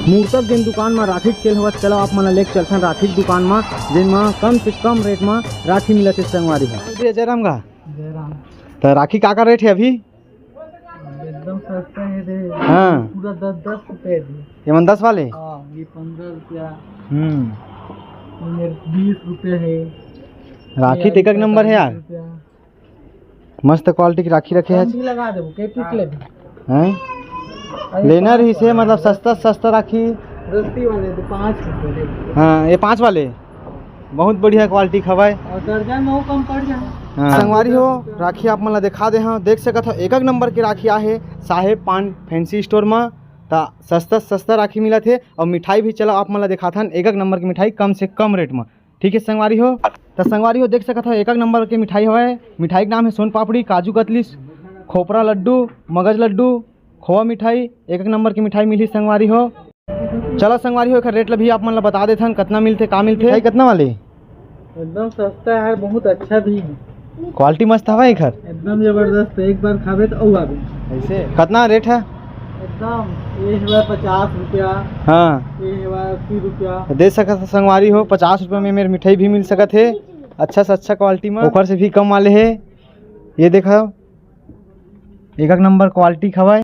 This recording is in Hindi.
मूर्तक जिन दुकान में राखी सेल हुआ, चलो आप मन लेके चलथन राखी दुकान में, जिनमें कम से कम रेट में राखी मिलत है संगवारी है। जयराम का तो राखी का रेट है अभी? एकदम सस्ता है रे। हाँ पूरा 10 रुपए दी। ये मन 10 वाले? हाँ ये 15 रुपया। ये 20 रुपए है। राखी तो एक नंबर है यार, मस्त क्वालिटी की राखी रखे है। लगा दे के पीस ले हैं लेना रही से, मतलब सस्ता सस्ता राखी रस्सी वाले तो 5 रुपए। हाँ ये 5 वाले बहुत बढ़िया क्वालिटी खवाए और दर्जन में वो कम पड़ जाए। हाँ। संगवारी हो राखी आप मन दिखा दे, हाँ देख सकत हो एक नंबर की राखी आहे साहेब पान फैंसी स्टोर में। तो सस्ता सस्ता राखी मिला थे और मिठाई भी चला आप मन दिखा था एक नंबर की मिठाई कम से कम रेट में। ठीक है संगवारी हो, तो संगवारी हो देख सकत हो एक नंबर की मिठाई है। मिठाई का नाम है सोन पापड़ी, काजू कतली, खोपरा लड्डू, मगज लड्डू, खोआ मिठाई। एक नंबर की मिठाई मिली संगवारी हो। चलो संगवारी हो रेट भी आप मन बता देथन कितना मिलते का मिलते। मिठाई कितना वाले? एकदम सस्ता है, बहुत अच्छा भी है, क्वालिटी मस्त हवा घर एकदम जबरदस्त। एक बार खावे तो और आवे। ऐसे कितना रेट है? एकदम ये है 50 रुपया। हाँ ये है 80 रुपया। दे सकत संगवारी हो 50 रुपये में मेरी मिठाई भी मिल सकत है, अच्छा से अच्छा क्वालिटी में, ऊपर से भी कम वाले है। ये देखो एक नंबर क्वालिटी खवाए।